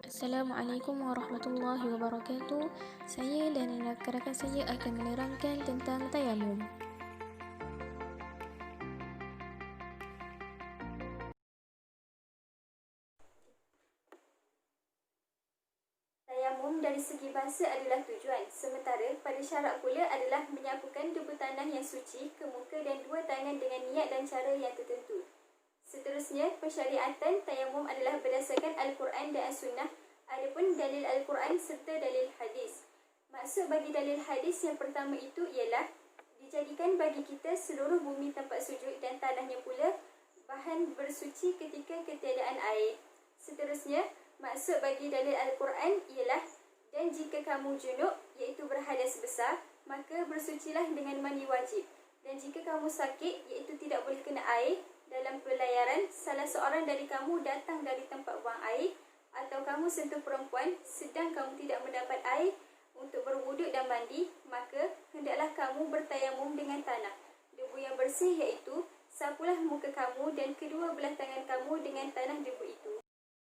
Assalamualaikum warahmatullahi wabarakatuh. Saya dan rakan-rakan saya akan menerangkan tentang tayamum. Tayamum dari segi bahasa adalah tujuan, sementara pada syarak pula adalah menyapukan debu tanah yang suci ke muka dan dua tangan dengan niat dan cara yang tertentu. Seterusnya, pensyariatan tayamum adalah berdasarkan Al-Quran dan As-Sunnah. Adapun dalil Al-Quran serta dalil hadis. Maksud bagi dalil hadis yang pertama itu ialah dijadikan bagi kita seluruh bumi tempat sujud dan tanahnya pula bahan bersuci ketika ketiadaan air. Seterusnya, maksud bagi dalil Al-Quran ialah dan jika kamu junub iaitu berhadas besar, maka bersucilah dengan mandi wajib. Dan jika kamu sakit iaitu tidak boleh kena air dalam pelayaran, salah seorang dari kamu datang dari tempat buang air, atau kamu sentuh perempuan sedang kamu tidak mendapat air untuk berwuduk dan mandi, maka hendaklah kamu bertayamum dengan tanah. Debu yang bersih iaitu sapulah muka kamu dan kedua belah tangan kamu dengan tanah debu itu.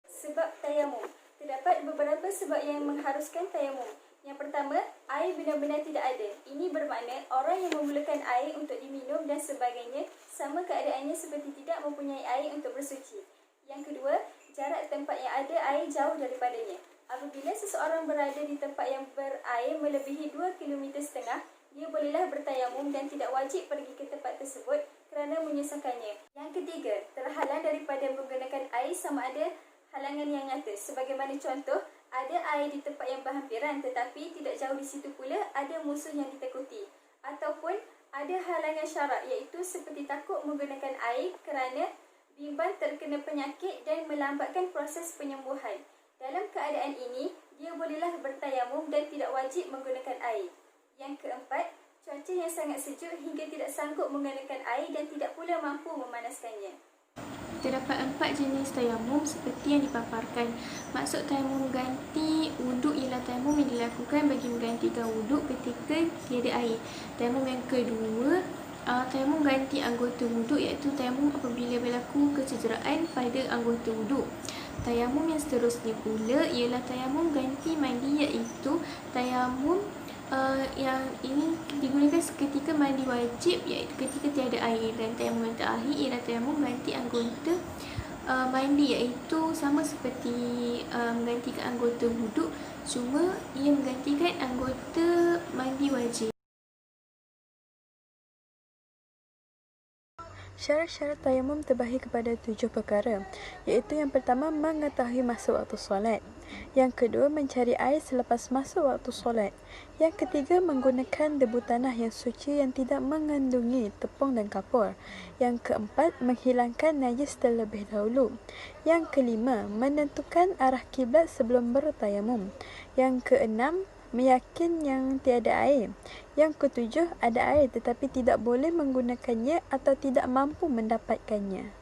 Sebab tayamum. Terdapat beberapa sebab yang mengharuskan tayamum. Yang pertama, air benar-benar tidak ada. Ini bermakna orang yang memerlukan air untuk diminum dan sebagainya sama keadaannya seperti tidak mempunyai air untuk bersuci. Yang kedua, jarak tempat yang ada air jauh daripadanya. Apabila seseorang berada di tempat yang berair melebihi 2,5 km, dia bolehlah bertayamum dan tidak wajib pergi ke tempat tersebut kerana menyusahkannya. Yang ketiga, terhalang daripada menggunakan air sama ada halangan yang nyata. Sebagaimana contoh, ada air di tempat yang berhampiran tetapi tidak jauh di situ pula ada musuh yang ditakuti. Ataupun ada halangan syarak iaitu seperti takut menggunakan air kerana bimbang terkena penyakit dan melambatkan proses penyembuhan. Dalam keadaan ini, dia bolehlah bertayamum dan tidak wajib menggunakan air. Yang keempat, cuaca yang sangat sejuk hingga tidak sanggup menggunakan air dan tidak pula mampu memanaskannya. Terdapat 4 jenis tayamum seperti yang dipaparkan. Maksud tayamum ganti wuduk ialah tayamum yang dilakukan bagi menggantikan wuduk ketika tiada air. Tayamum yang kedua, tayamum ganti anggota wuduk iaitu tayamum apabila berlaku kecederaan pada anggota wuduk. Tayamum yang seterusnya pula ialah tayamum ganti mandi iaitu tayamum yang ini digunakan ketika mandi wajib iaitu ketika tiada air. Dan tayamum yang terakhir ialah tayamum ganti anggota mandi iaitu sama seperti menggantikan anggota wuduk, cuma ia menggantikan anggota mandi wajib. Syarat-syarat tayamum terbahagi kepada 7 perkara, iaitu yang pertama, mengetahui masa waktu solat. Yang kedua, mencari air selepas masuk waktu solat. Yang ketiga, menggunakan debu tanah yang suci yang tidak mengandungi tepung dan kapur. Yang keempat, menghilangkan najis terlebih dahulu. Yang kelima, menentukan arah kiblat sebelum bertayamum. Yang keenam, meyakin yang tiada air. Yang ketujuh, ada air tetapi tidak boleh menggunakannya atau tidak mampu mendapatkannya.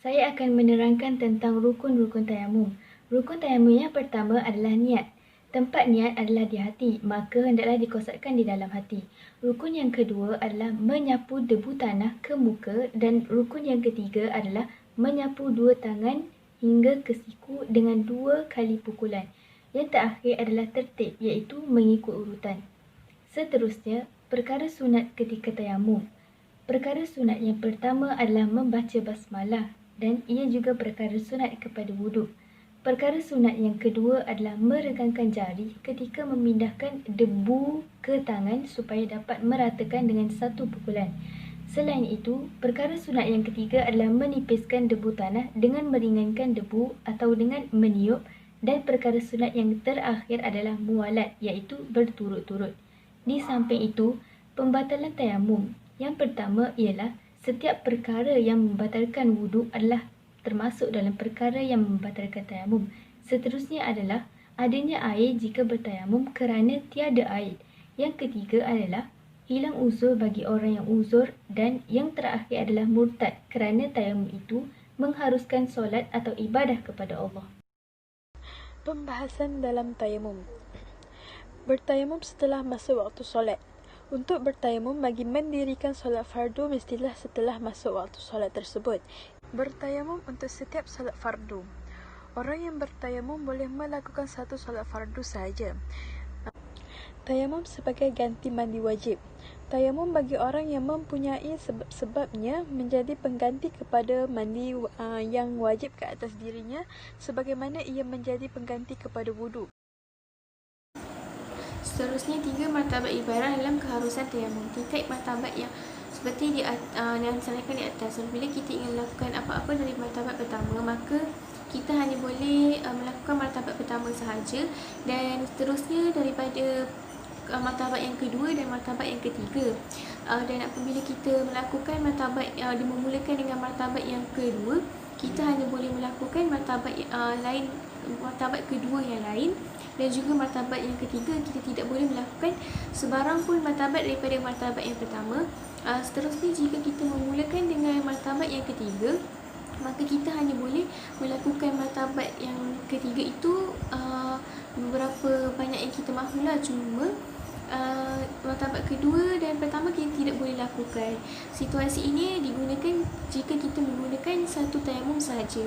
Saya akan menerangkan tentang rukun-rukun tayamum. Rukun tayamum yang pertama adalah niat. Tempat niat adalah di hati, maka hendaklah dikosakkan di dalam hati. Rukun yang kedua adalah menyapu debu tanah ke muka, dan rukun yang ketiga adalah menyapu dua tangan hingga ke siku dengan 2 kali pukulan. Yang terakhir adalah tertib, iaitu mengikut urutan. Seterusnya, perkara sunat ketika tayamum. Perkara sunat yang pertama adalah membaca basmalah, dan ia juga perkara sunat kepada wuduk. Perkara sunat yang kedua adalah meregangkan jari ketika memindahkan debu ke tangan supaya dapat meratakan dengan satu pukulan. Selain itu, perkara sunat yang ketiga adalah menipiskan debu tanah dengan meringankan debu atau dengan meniup. Dan perkara sunat yang terakhir adalah muwalat, iaitu berturut-turut. Di samping itu, pembatalan tayamum. Yang pertama ialah setiap perkara yang membatalkan wuduk adalah termasuk dalam perkara yang membatalkan tayamum. Seterusnya adalah adanya air jika bertayamum kerana tiada air. Yang ketiga adalah hilang uzur bagi orang yang uzur. Dan yang terakhir adalah murtad kerana tayamum itu mengharuskan solat atau ibadah kepada Allah. Pembahasan dalam tayamum. Bertayamum setelah masuk waktu solat. Untuk bertayamum bagi mendirikan solat fardu mestilah setelah masuk waktu solat tersebut. Bertayamum untuk setiap solat fardu. Orang yang bertayamum boleh melakukan satu solat fardu sahaja. Tayamum sebagai ganti mandi wajib. Tayamum bagi orang yang mempunyai sebab-sebabnya menjadi pengganti kepada mandi yang wajib ke atas dirinya, sebagaimana ia menjadi pengganti kepada wudu. Seterusnya, 3 martabat ibarat dalam keharusan tayamum. Tingkat martabat yang seperti yang disampaikan di atas. Bila kita ingin melakukan apa-apa dari martabat pertama, maka kita hanya boleh melakukan martabat pertama sahaja, dan seterusnya daripada martabat yang kedua dan martabat yang ketiga. Dan apabila kita melakukan martabat dimulakan dengan martabat yang kedua, kita hanya boleh melakukan martabat lain, martabat kedua yang lain, dan juga martabat yang ketiga kita tidak boleh melakukan sebarang pun martabat daripada martabat yang pertama. Seterusnya, jika kita memulakan dengan martabat yang ketiga, maka kita hanya boleh melakukan martabat yang ketiga itu beberapa banyak yang kita mahulah, cuma martabat kedua dan pertama kita tidak boleh lakukan. Situasi ini digunakan jika kita menggunakan satu tayamum sahaja.